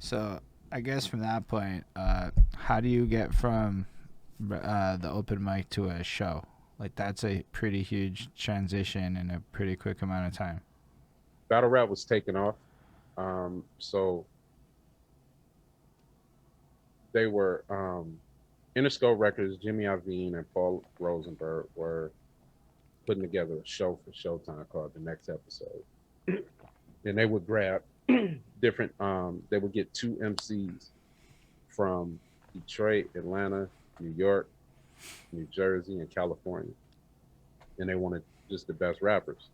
So I guess from that point, how do you get from the open mic to a show? Like that's a pretty huge transition in a pretty quick amount of time. Battle rap was taken off. So they were Interscope Records, Jimmy Iovine and Paul Rosenberg were putting together a show for Showtime called The Next Episode. And they would grab different they would get two MCs from Detroit, Atlanta, New York, New Jersey, and California. And they wanted just the best rappers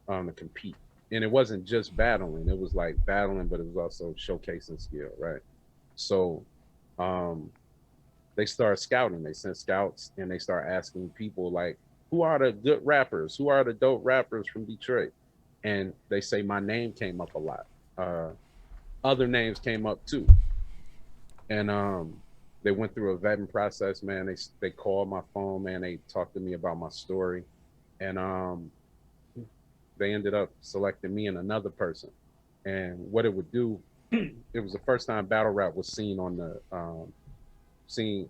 to compete. And it wasn't just battling, it was like battling, but it was also showcasing skill, right? So um, they start scouting. They sent scouts and they start asking people like, who are the good rappers? Who are the dope rappers from Detroit? And they say my name came up a lot. Uh, Other names came up too. And they went through a vetting process, man. They called my phone, man. They talked to me about my story. And they ended up selecting me and another person. And what it would do, it was the first time battle rap was seen on the seen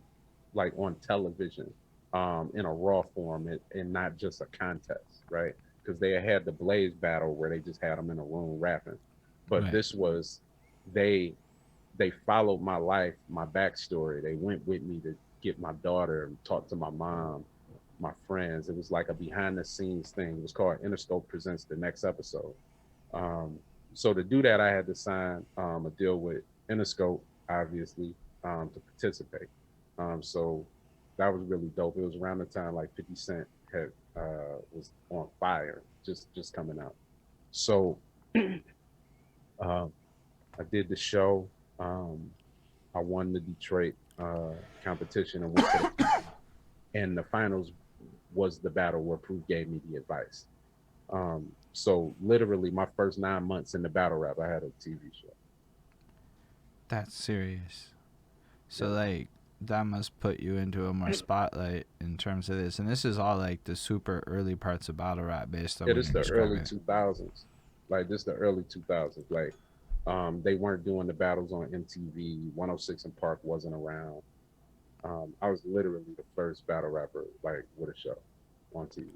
like on television in a raw form and not just a contest, right? Because they had the Blaze battle where they just had them in a room rapping, but Right. this was they they followed my life, my backstory. They went with me to get my daughter and talk to my mom, my friends. It was like a behind the scenes thing. It was called Interscope Presents the Next Episode. Um, so to do that, I had to sign a deal with Interscope, obviously, to participate. So that was really dope. It was around the time like 50 Cent had was on fire, just coming out. So uh, I did the show. Um, I won the Detroit competition and went to the and the finals was the battle where Proof gave me the advice. So literally my first 9 months in the battle rap, I had a TV show. That's serious. So Yeah, like that must put you into a more spotlight in terms of this. And this is all like the super early parts of battle rap based on it what is you're the early describing. 2000s. Like this, the early 2000s. Like they weren't doing the battles on MTV. 106 and Park wasn't around. I was literally the first battle rapper like with a show on TV.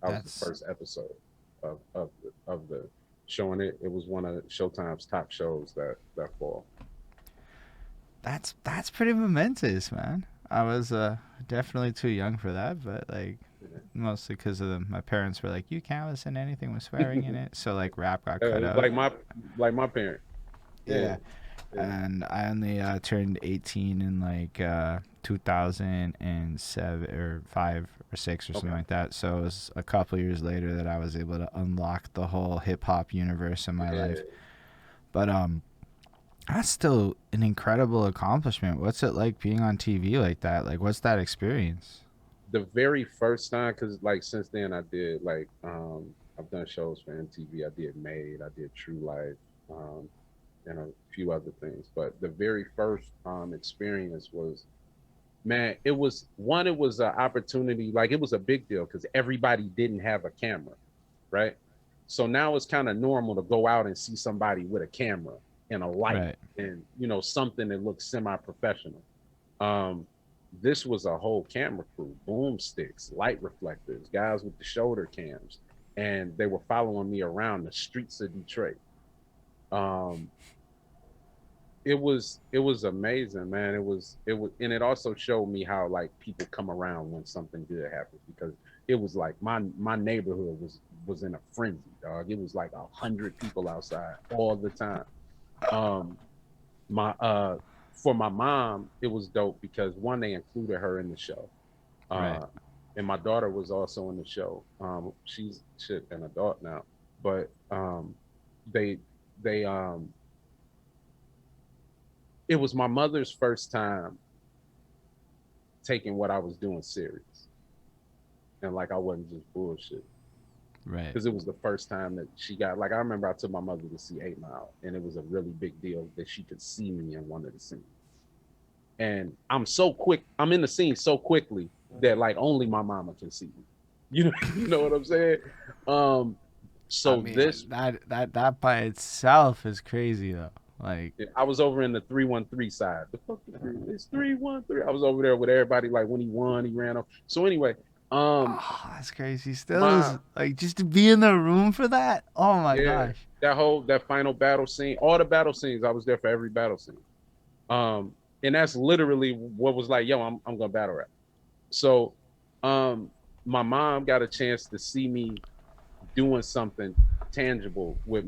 I was the That's first episode of the show, and it was one of Showtime's top shows that fall. that's pretty momentous, man. I was definitely too young for that, but like mostly because of my parents were like, you can't listen to anything with swearing in it, so like rap got cut out. Like my parent. Yeah, Yeah, yeah. and I only turned 18 in like 2007 or 5 or 6 or something Okay. like that. So it was a couple years later that I was able to unlock the whole hip hop universe in my life. Yeah. But that's still an incredible accomplishment. What's it like being on TV like that? Like, what's that experience? The very first time, because like since then I did like I've done shows for MTV. I did Made, I did True Life, um, and a few other things. But the very first experience was, man, it was one, it was an opportunity, like it was a big deal because everybody didn't have a camera, right? So now it's kind of normal to go out and see somebody with a camera and a light Right. and something that looks semi-professional. Um, this was a whole camera crew, boomsticks, light reflectors, guys with the shoulder cams, and they were following me around the streets of Detroit. Um, it was amazing, man. It was, and it also showed me how like people come around when something good happens because it was like my neighborhood was in a frenzy, dog. It was like 100 people outside all the time. Um, my For my mom, it was dope because one, they included her in the show, Right. uh, and my daughter was also in the show. She's shit an adult now, but they they it was my mother's first time taking what I was doing serious, and like I wasn't just bullshit. Right. Because it was the first time that she got, like, I remember I took my mother to see 8 Mile, and it was a really big deal that she could see me in one of the scenes. And I'm so quick, I'm in the scene so quickly that like only my mama can see me. You know what I'm saying? Um, I so mean, this that by itself is crazy though. Like, I was over in the 313 side. The fuck, it's 313. I was over there with everybody. Like when he won, he ran off. So anyway, um, oh, that's crazy. Still, my is like just to be in the room for that. Oh my yeah, gosh. that final battle scene, all the battle scenes, I was there for every battle scene. Um, and that's literally what was like, yo, I'm gonna battle rap. So, um, my mom got a chance to see me doing something tangible with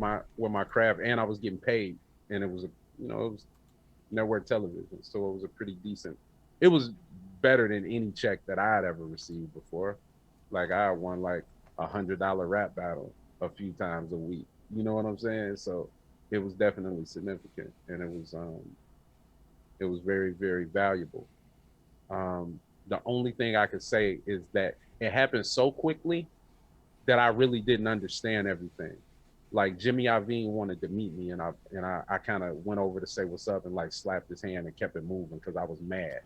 my craft, and I was getting paid, and it was it was network television, so it was a pretty decent. It was better than any check that I had ever received before. Like I won like $100 rap battle a few times a week. You know what I'm saying? So it was definitely significant, and it was very very valuable. The only thing I could say is that it happened so quickly that I really didn't understand everything. Like Jimmy Iovine wanted to meet me, and I kind of went over to say what's up and like slapped his hand and kept it moving because I was mad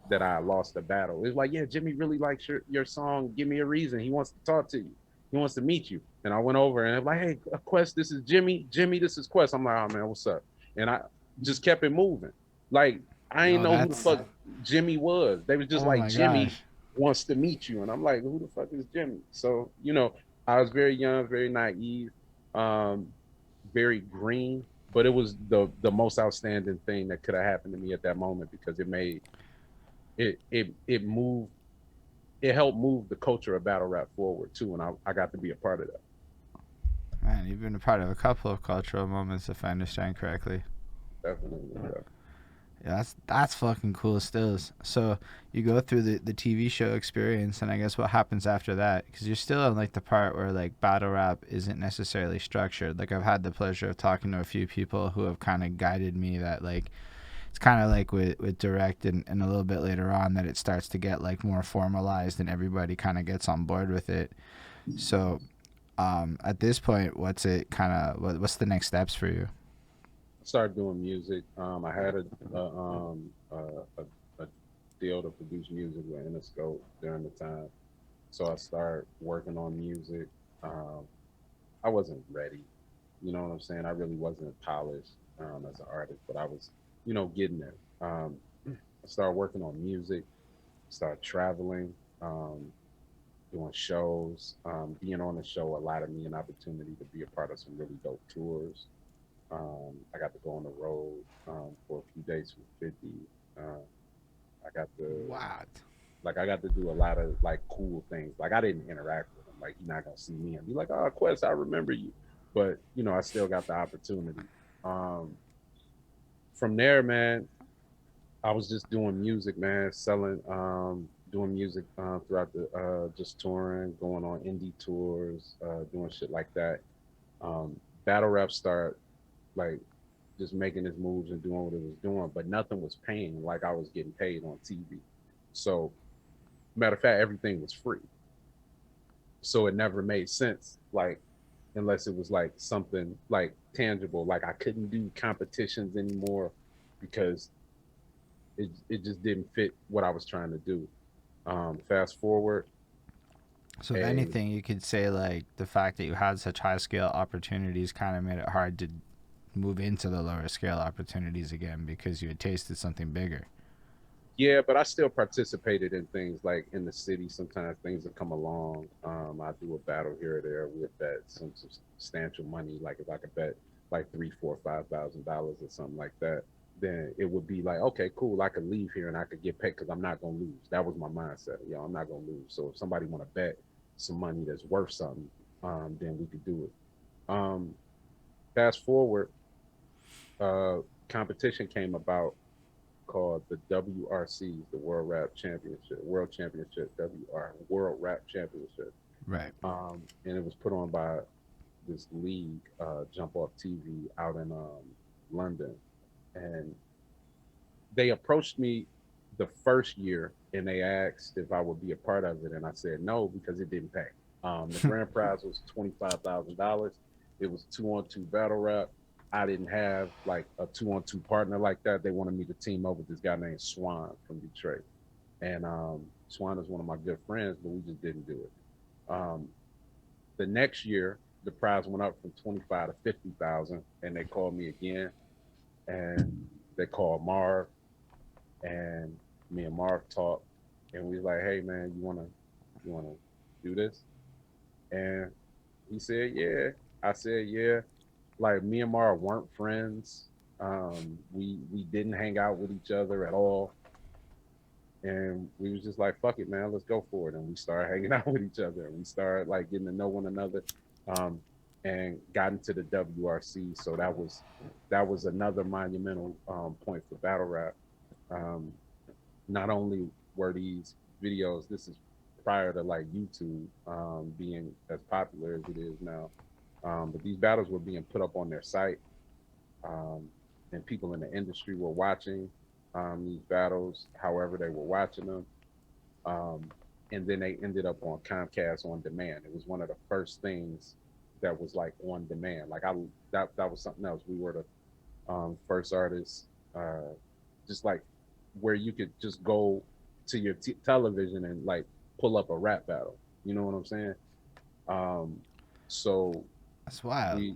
that I lost the battle. It was like, yeah, Jimmy really likes your song. Give me a reason. He wants to talk to you. He wants to meet you. And I went over and I'm like, hey, Quest, this is Jimmy. Jimmy, this is Quest. I'm like, oh man, what's up? And I just kept it moving. Like I didn't No, know who the that's. fuck Jimmy was. They was just Oh like my Jimmy gosh. wants to meet you, and I'm like, who the fuck is Jimmy? So I was very young, very naive, um, very green, but it was the most outstanding thing that could have happened to me at that moment because it made it moved it helped move the culture of battle rap forward too, and I got to be a part of that. Man, you've been a part of a couple of cultural moments, if I understand correctly. Definitely, yeah. Yeah, that's fucking cool stills. So you go through the TV show experience, and I guess what happens after that? Because you're still in like the part where like battle rap isn't necessarily structured. Like I've had the pleasure of talking to a few people who have kind of guided me that like it's kind of like with direct and a little bit later on that it starts to get like more formalized and everybody kind of gets on board with it. So at this point, what's it kind of what's the next steps for you? I started doing music. I had a deal to produce music with Interscope during the time, so I started working on music. Um, I wasn't ready. You know what I'm saying? I really wasn't polished as an artist, but I was, getting there. I started working on music, started traveling, doing shows. Being on the show allowed me an opportunity to be a part of some really dope tours. I got to go on the road for a few days with 50. Uh, I got to What? I got to do a lot of like cool things. Like I didn't interact with him. Like he's not gonna see me and be like, "Oh, Quest, I remember you." But I still got the opportunity. Um, from there, man, I was just doing music, man, selling, doing music throughout the just touring, going on indie tours, doing shit like that. Battle rap start like just making his moves and doing what it was doing, but nothing was paying like I was getting paid on TV. So matter of fact, everything was free. So it never made sense, like unless it was like something like tangible. Like I couldn't do competitions anymore because it just didn't fit what I was trying to do. Fast forward, So if a anything, you could say like the fact that you had such high scale opportunities kind of made it hard to move into the lower scale opportunities again because you had tasted something bigger. yeah, but I still participated in things like in the city. Sometimes things that come along. I do a battle here or there. We'll bet some substantial money. Like if I could bet like three, four, $5,000 or something like that, then it would be like, okay, cool. I could leave here and I could get paid because I'm not gonna lose. That was my mindset. I'm not gonna lose. So if somebody want to bet some money that's worth something, then we could do it. Fast forward, uh, competition came about called the WRC, the World Championship, World Rap Championship. Right. And it was put on by this league, Jump Off TV, out in London. And they approached me the first year and they asked if I would be a part of it. And I said no because it didn't pay. The grand prize was $25,000. It was 2-on-2 battle rap. I didn't have like a 2-on-2 partner like that. They wanted me to team up with this guy named Swan from Detroit. And Swan is one of my good friends, but we just didn't do it. The next year, the prize went up from 25 to 50,000, and they called me again. and they called Marv, and me and Marv talked, and we was like, "Hey man, you wanna do this?" And he said, "Yeah." I said, "Yeah." Like me and Marv weren't friends. We didn't hang out with each other at all, and we was just like, "Fuck it, man, let's go for it." And we started hanging out with each other, and we started like getting to know one another, um, and got into the WRC. So that was another monumental point for battle rap. Um, Not only were these videos, this is prior to like YouTube being as popular as it is now, but these battles were being put up on their site, um, and people in the industry were watching these battles, however they were watching them, um, and then they ended up on Comcast on demand. It was one of the first things that was like on demand. Like that was something else. We were the first artists, just like where you could just go to your television and like pull up a rap battle. You know what I'm saying? Um, so That's wild. we,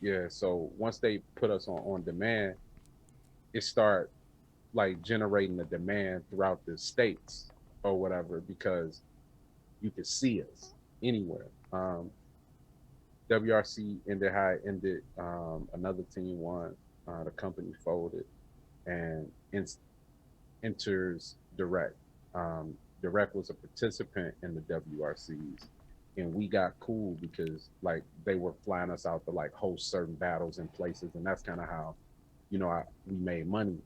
yeah. So once they put us on demand, it start like generating the demand throughout the states or whatever because you could see us anywhere. WRC ended how it ended. Another team won. The company folded, and enters Direct. Direct was a participant in the WRCs, and we got cool because like they were flying us out to like host certain battles in places, and that's kind of how, we made money.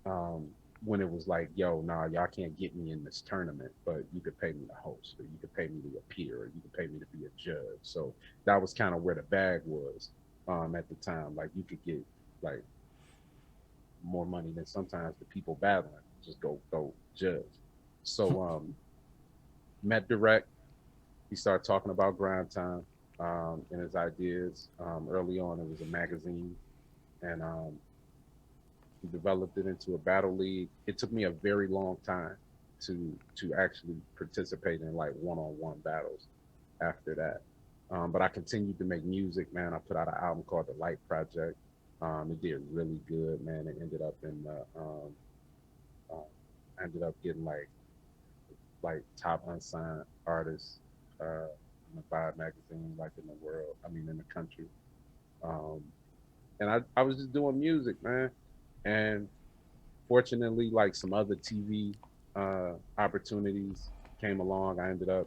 Um, when it was like, yo, nah, y'all can't get me in this tournament, but you could pay me to host, or you could pay me to appear, or you could pay me to be a judge. So that was kind of where the bag was at the time. Like you could get like more money than sometimes the people battling. Just go judge. So met Direct. He started talking about grind time and his ideas. Early on, it was a magazine, and he developed it into a battle league. It took me a very long time to actually participate in like one-on-one battles after that. But I continued to make music, man. I put out an album called The Light Project. It did really good, man. It ended up in the I ended up getting like top unsigned artists in the Vibe magazine, like in the world. I mean, in the country. Um, and I was just doing music, man. And fortunately, like some other TV opportunities came along. I ended up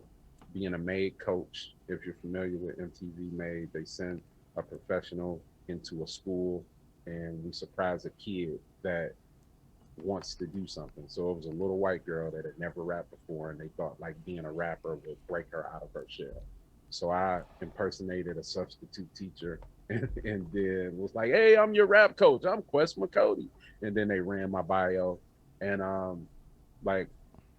being a maid coach. If you're familiar with MTV Made, they send a professional into a school, and we surprise a kid that wants to do something. So it was a little white girl that had never rapped before, and they thought like being a rapper would break her out of her shell. So I impersonated a substitute teacher and then was like, "Hey, I'm your rap coach. I'm Quest Mcody." And then they ran my bio, and like,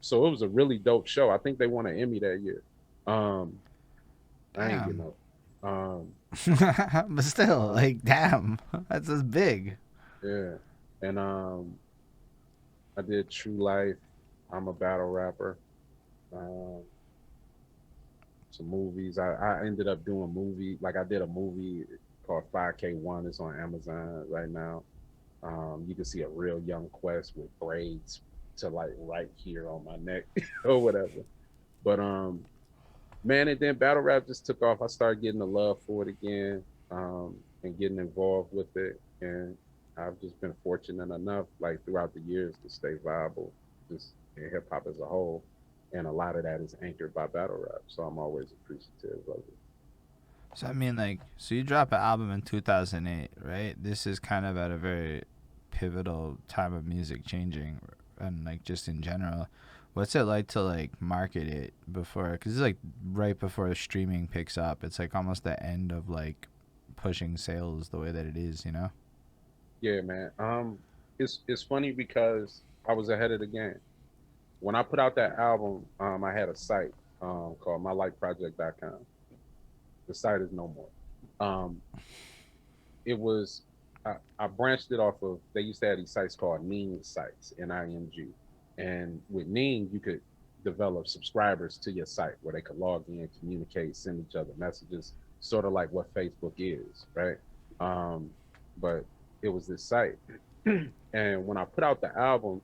so it was a really dope show. I think they won an Emmy that year. Um, I ain't getting Damn. no. Um, But still, uh, like, damn, that's just big. yeah, and I did True Life. I'm a battle rapper. Um, some movies. I ended up doing a movie. Like I did a movie called 5K1. It's on Amazon right now. You can see a real young Quest with braids to like right here on my neck or whatever. But man, and then battle rap just took off. I started getting the love for it again, and getting involved with it. And I've just been fortunate enough, like throughout the years, to stay viable, just in hip hop as a whole. And a lot of that is anchored by battle rap. So I'm always appreciative of it. So I mean, like, so you drop an album in 2008, right? This is kind of at a very pivotal time of music changing, and like just in general. What's it like to like market it before? Because it's like right before streaming picks up. It's like almost the end of like pushing sales the way that it is, you know? Yeah, man. It's funny because I was ahead of the game. When I put out that album, I had a site called mylightproject.com. The site is no more. Um, it was I branched it off of they used to have these sites called Ning sites, NING. And with Ning, you could develop subscribers to your site where they could log in, communicate, send each other messages, sort of like what Facebook is, right? Um, but it was this site. And when I put out the album,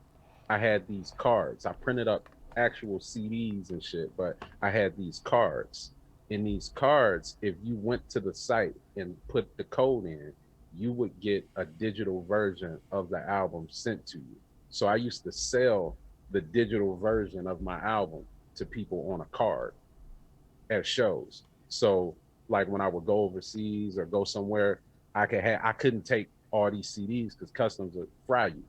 I had these cards. I printed up actual CDs and shit, but I had these cards. In these cards, if you went to the site and put the code in, you would get a digital version of the album sent to you. So I used to sell the digital version of my album to people on a card at shows. So like when I would go overseas or go somewhere, I couldn't take all these CDs because customs would fry you.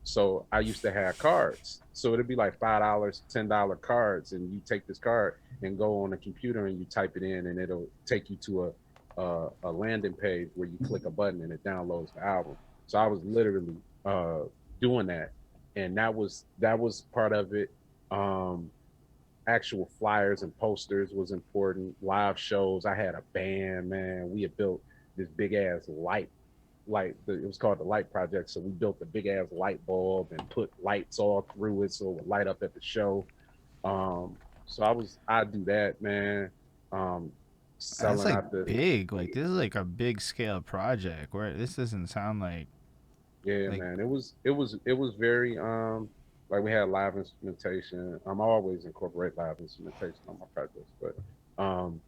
So I used to have cards. So it'd be like $5, $10 cards, and you take this card and go on the computer and you type it in, and it'll take you to a landing page where you click a button and it downloads the album. So I was literally doing that, and that was part of it. Um, Actual flyers and posters was important. Live shows. I had a band, man. We had built this big ass it was called the Light Project. So we built a big ass light bulb and put lights all through it so it would light up at the show. So I do that, man. Um, That's Selling like out the big. Like this is like a big scale project. Where this doesn't sound Yeah, like man. It was very like we had live instrumentation. I always incorporate live instrumentation on my projects, but um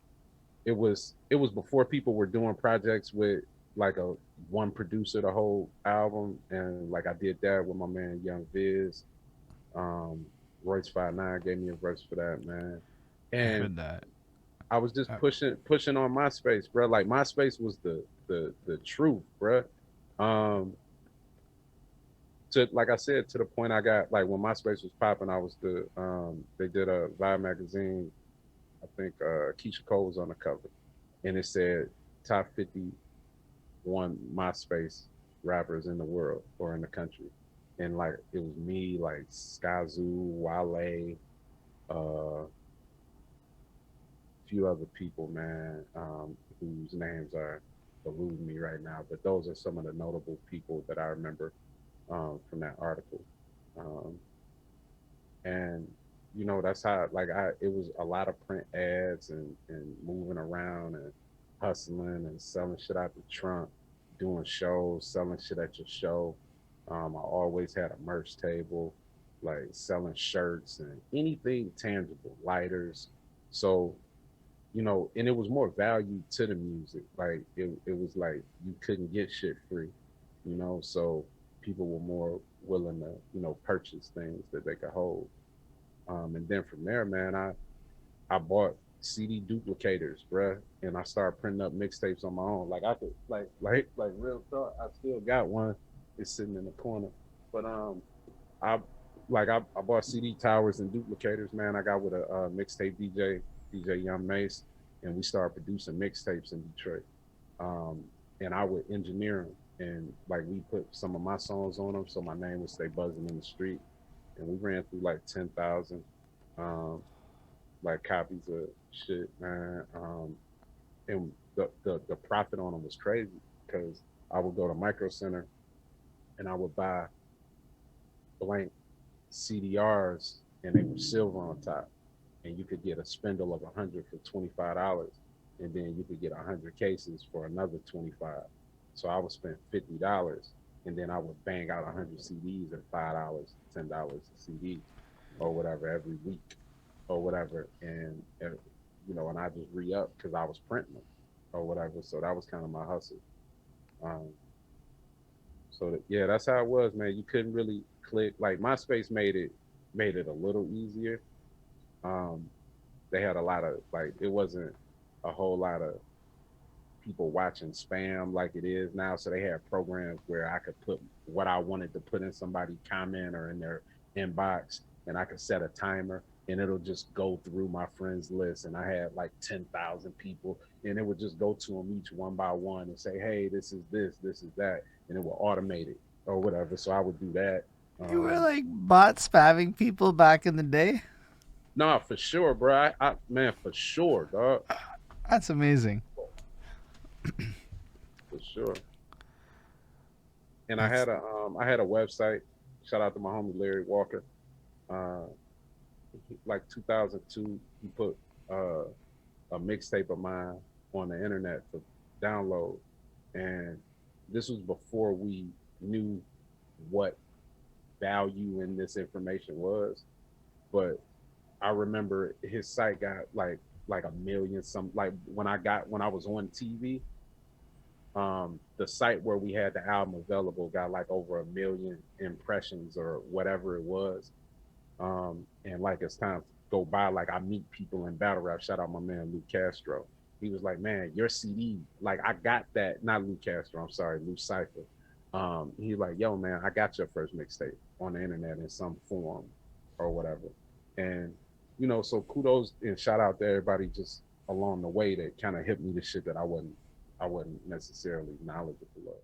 it was before people were doing projects with like a one producer the whole album, and like I did that with my man Young Viz. um Royce 59 gave me a verse for that, man. I And heard that. I was just Uh, pushing on MySpace, bro. Like MySpace was the truth, bro. um to like I said, to the point I got like when MySpace was popping, I was they did a Vibe magazine. I think Keisha Cole was on the cover, and it said top 51 MySpace rappers in the world or in the country. And like it was me, like Skyzoo, Wale, a few other people, man, whose names are eluding me right now. But those are some of the notable people that I remember from that article. Um, and that's how like I it was a lot of print ads and moving around and hustling and selling shit out the trunk, doing shows, selling shit at your show. I always had a merch table, like selling shirts and anything tangible, lighters. So and it was more value to the music. Like it was like you couldn't get shit free, so people were more willing to purchase things that they could hold. And then from there, man, I bought CD duplicators, bruh, and I started printing up mixtapes on my own. Like I could, like real talk. I still got one. It's sitting in the corner, but I I bought CD towers and duplicators, man. I got with a mixtape DJ Young Mace, and we started producing mixtapes in Detroit. Um, and I would engineer them, and like we put some of my songs on them, so my name would stay buzzing in the street. And we ran through like 10,000 um, like copies of shit, man. And the profit on them was crazy because I would go to Micro Center and I would buy blank CDRs, and they were silver on top, and you could get a spindle of 100 for $25, and then you could get 100 cases for another 25. So I would spend $50, and then I would bang out 100 CDs at $5, $10 a CD, or whatever every week, or whatever, and I just re up because I was printing them, or whatever. So that was kind of my hustle. Um, yeah, that's how it was, man. You couldn't really click. Like MySpace made it a little easier. Um, they had a lot of like it wasn't a whole lot of people watching spam like it is now. So they had programs where I could put what I wanted to put in somebody's comment or in their inbox, and I could set a timer, and it'll just go through my friends list. And I had like 10,000 people, and it would just go to them each one by one and say, hey, this is that, and it will automate it or whatever. So I would do that. you were Um, like bot spamming people back in the day. no, for sure, bro. Man, for sure, dog, That's amazing. for sure. And That's I had a website. Shout out to my homie Larry Walker. Uh, like 2002, he put uh, a mixtape of mine on the internet for download, and this was before we knew what value in this information was. But I remember his site got like a million some, like when I was on TV, the site where we had the album available got like over a million impressions or whatever it was. And like as time go by, like I meet people in battle rap. Shout out my man Lou Castro. He was like, "Man, your CD, like I got that." Not Lou Castro. I'm sorry, Lou Cipher. He's like, "Yo, man, I got your first mixtape on the internet in some form or whatever." And so kudos and shout out to everybody just along the way that kind of hit me the shit that I wasn't necessarily knowledgeable of.